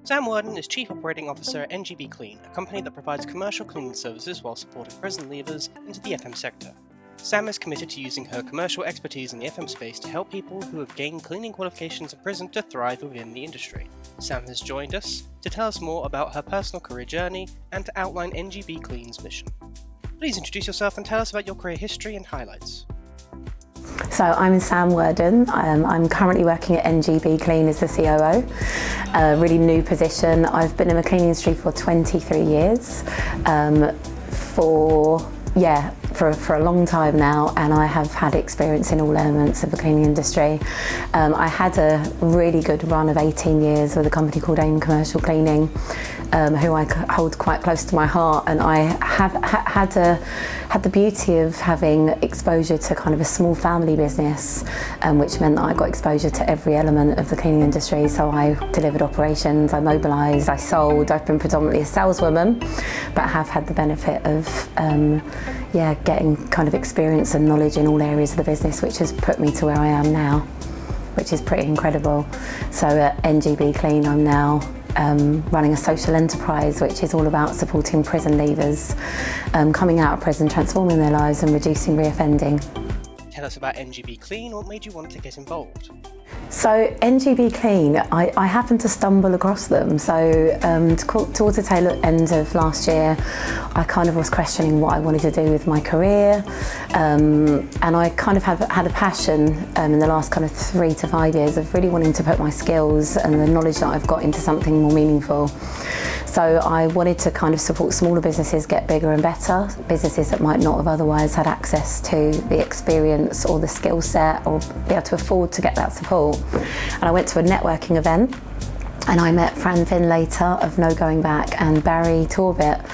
Sam Worden is Chief Operating Officer at NGB Clean, a company that provides commercial cleaning services while supporting prison leavers into the FM sector. Sam is committed to using her commercial expertise in the FM space to help people who have gained cleaning qualifications in prison to thrive within the industry. Sam has joined us to tell us more about her personal career journey and to outline NGB Clean's mission. Please introduce yourself and tell us about your career history and highlights. So I'm Sam Worden. I'm currently working at NGB Clean as the COO, a really new position. I've been in the cleaning industry for 23 years, for a long time now, and I have had experience in all elements of the cleaning industry. I had a really good run of 18 years with a company called AIM Commercial Cleaning, who I hold quite close to my heart, and I have had the beauty of having exposure to kind of a small family business, which meant that I got exposure to every element of the cleaning industry. So I delivered operations, I mobilised, I sold. I've been predominantly a saleswoman, but have had the benefit of getting kind of experience and knowledge in all areas of the business, which has put me to where I am now, which is pretty incredible. So at NGB Clean, I'm now running a social enterprise, which is all about supporting prison leavers coming out of prison, transforming their lives and reducing reoffending. Tell us about NGB Clean. What made you want to get involved? So NGB Clean, I happened to stumble across them. So towards the tail end of last year, I kind of was questioning what I wanted to do with my career, and I kind of had a passion in the last kind of 3 to 5 years of really wanting to put my skills and the knowledge that I've got into something more meaningful. So I wanted to kind of support smaller businesses get bigger and better, businesses that might not have otherwise had access to the experience or the skill set or be able to afford to get that support. And I went to a networking event and I met Fran Finlater of No Going Back and Barry Torbett.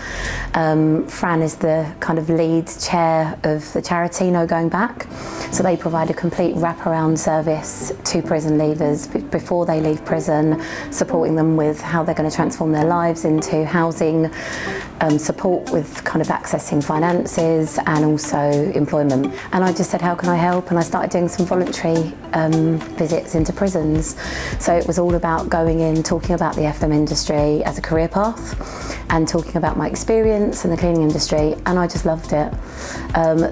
Fran is the kind of lead chair of the charity No Going Back. So they provide a complete wraparound service to prison leavers before they leave prison, supporting them with how they're going to transform their lives into housing, support with kind of accessing finances and also employment. And I just said, how can I help? And I started doing some voluntary visits into prisons. So it was all about going in, talking about the FM industry as a career path and talking about my experience in the cleaning industry, and I just loved it.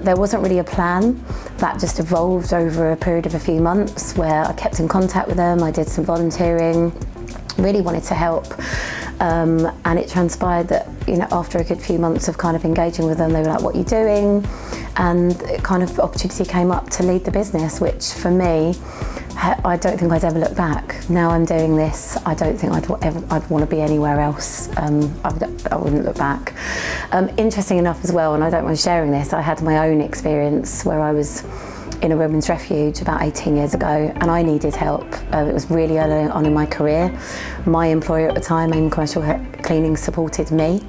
There wasn't really a plan. That just evolved over a period of a few months where I kept in contact with them. I did some volunteering, really wanted to help, and it transpired that, you know, after a good few months of kind of engaging with them, they were like, what are you doing? And it kind of opportunity came up to lead the business, which for me, I don't think I'd ever look back. Now I'm doing this, I don't think I'd want to be anywhere else. I wouldn't look back. Interesting enough as well, and I don't mind sharing this, I had my own experience where I was in a women's refuge about 18 years ago, and I needed help. It was really early on in my career. My employer at the time, AIM Commercial Cleaning, supported me,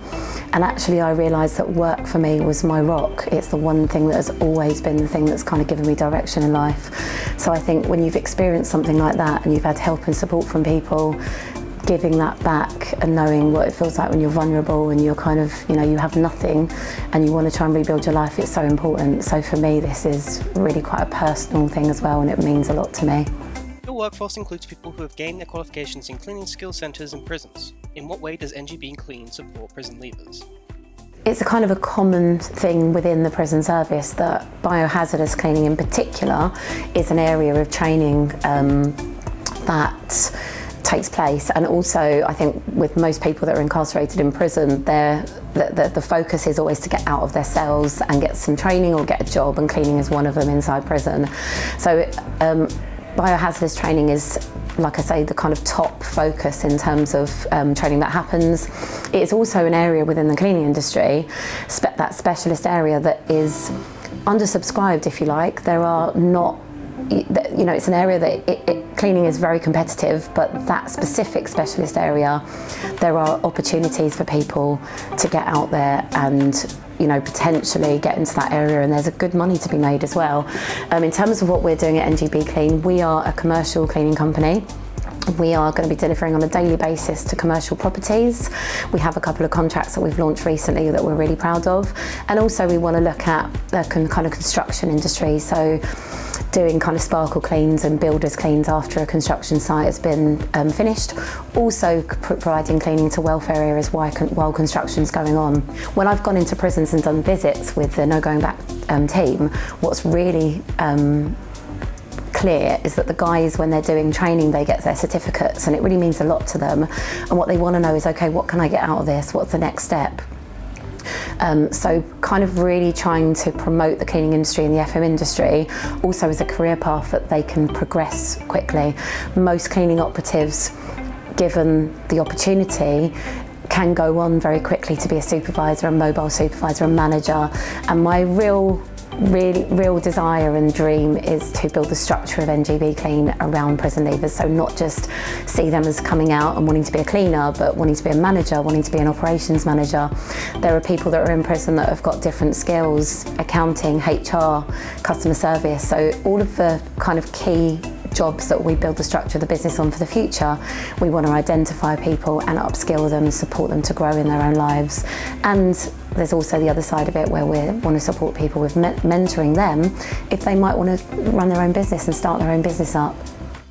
and actually I realised that work for me was my rock. It's the one thing that has always been the thing that's kind of given me direction in life. So I think when you've experienced something like that and you've had help and support from people, giving that back and knowing what it feels like when you're vulnerable and you're kind of, you know, you have nothing and you want to try and rebuild your life, it's so important. So for me, this is really quite a personal thing as well, and it means a lot to me. Your workforce includes people who have gained their qualifications in cleaning skills centres and prisons. In what way does NGB Clean support prison leavers? It's a kind of a common thing within the prison service that biohazardous cleaning in particular is an area of training that takes place, and also I think with most people that are incarcerated in prison, the focus is always to get out of their cells and get some training or get a job, and cleaning is one of them inside prison. So biohazardous training is, like I say, the kind of top focus in terms of training that happens. It's also an area within the cleaning industry, that specialist area that is undersubscribed, if you like. There are not, you know, it's an area that cleaning is very competitive, but that specific specialist area, there are opportunities for people to get out there and, you know, potentially get into that area, and there's a good money to be made as well. In terms of what we're doing at NGB Clean, we are a commercial cleaning company. We are going to be delivering on a daily basis to commercial properties. We have a couple of contracts that we've launched recently that we're really proud of, and also we want to look at the kind of construction industry. So doing kind of sparkle cleans and builders cleans after a construction site has been finished. Also providing cleaning to welfare areas while construction's going on. When I've gone into prisons and done visits with the No Going Back team, what's really clear is that the guys, when they're doing training, they get their certificates, and it really means a lot to them. And what they want to know is, okay, what can I get out of this? What's the next step? So kind of really trying to promote the cleaning industry and the FM industry also as a career path that they can progress quickly. Most cleaning operatives, given the opportunity, can go on very quickly to be a supervisor, a mobile supervisor, a manager. And my real desire and dream is to build the structure of NGB Clean around prison leavers. So not just see them as coming out and wanting to be a cleaner, but wanting to be a manager, wanting to be an operations manager. There are people that are in prison that have got different skills: accounting, HR, customer service. So all of the kind of key jobs that we build the structure of the business on for the future, we want to identify people and upskill them, support them to grow in their own lives. And there's also the other side of it where we want to support people with mentoring them if they might want to run their own business and start their own business up.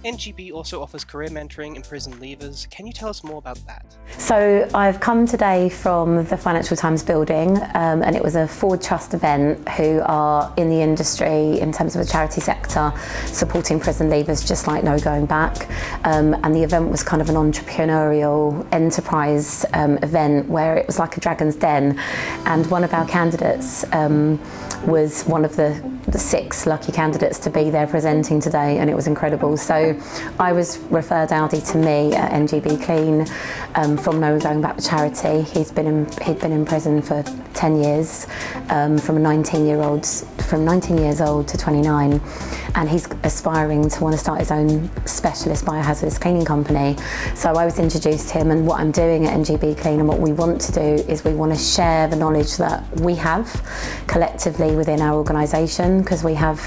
NGB also offers career mentoring in prison leavers. Can you tell us more about that? So I've come today from the Financial Times building, and it was a Ford Trust event, who are in the industry in terms of the charity sector, supporting prison leavers just like No Going Back. And the event was kind of an entrepreneurial enterprise event where it was like a dragon's den. And one of our candidates was one of the 6 lucky candidates to be there presenting today, and it was incredible. So I was referred Aldi to me at NGB Clean from No Going Back charity. He'd been in prison for 10 years, from 19 years old to 29, and he's aspiring to want to start his own specialist biohazardous cleaning company. So I was introduced to him, and what I'm doing at NGB Clean and what we want to do is we want to share the knowledge that we have collectively within our organisation, because we have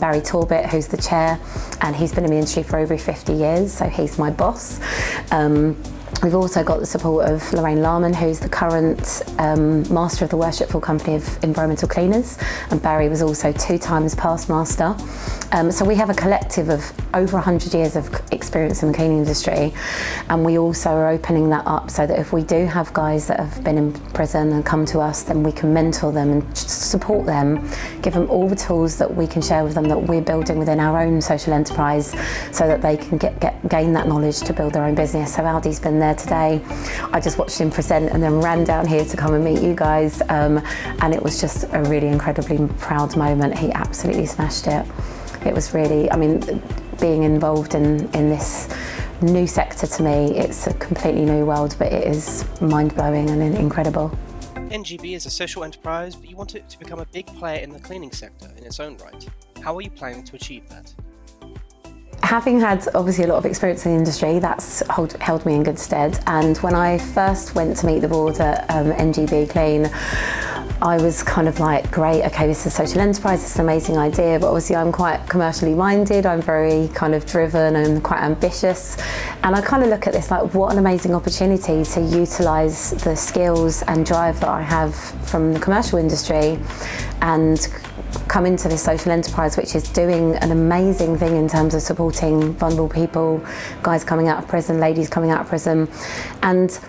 Barry Torbett, who's the chair, and he's been in the industry for over 50 years, so he's my boss. We've also got the support of Lorraine Larman, who's the current master of the Worshipful Company of Environmental Cleaners, and Barry was also 2 times past master. So we have a collective of over 100 years of experience in the cleaning industry, and we also are opening that up so that if we do have guys that have been in prison and come to us, then we can mentor them and support them, give them all the tools that we can share with them that we're building within our own social enterprise, so that they can gain that knowledge to build their own business. So Aldi's been there today. I just watched him present and then ran down here to come and meet you guys, and it was just a really incredibly proud moment. He absolutely smashed it. It was really, I mean, being involved in this new sector, to me, it's a completely new world, but it is mind-blowing and incredible. NGB is a social enterprise, but you want it to become a big player in the cleaning sector in its own right. How are you planning to achieve that? Having had obviously a lot of experience in the industry, that's held me in good stead. And when I first went to meet the board at NGB Clean, I was kind of like, great, okay, this is a social enterprise, it's an amazing idea, but obviously I'm quite commercially minded, I'm very kind of driven and quite ambitious. And I kind of look at this like, what an amazing opportunity to utilise the skills and drive that I have from the commercial industry and come into this social enterprise, which is doing an amazing thing in terms of supporting vulnerable people, guys coming out of prison, ladies coming out of prison, and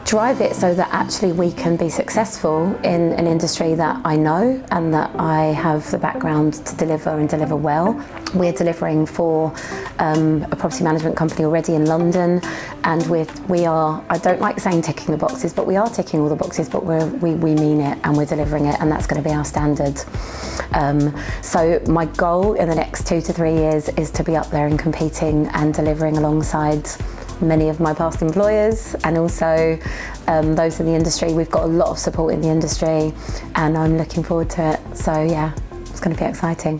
drive it so that actually we can be successful in an industry that I know and that I have the background to deliver and deliver well. We're delivering for a property management company already in London, and we are, I don't like saying ticking the boxes, but we are ticking all the boxes, but we mean it and we're delivering it, and that's going to be our standard. So my goal in the next 2 to 3 years is to be up there and competing and delivering alongside many of my past employers and also those in the industry. We've got a lot of support in the industry and I'm looking forward to it. So yeah, it's going to be exciting.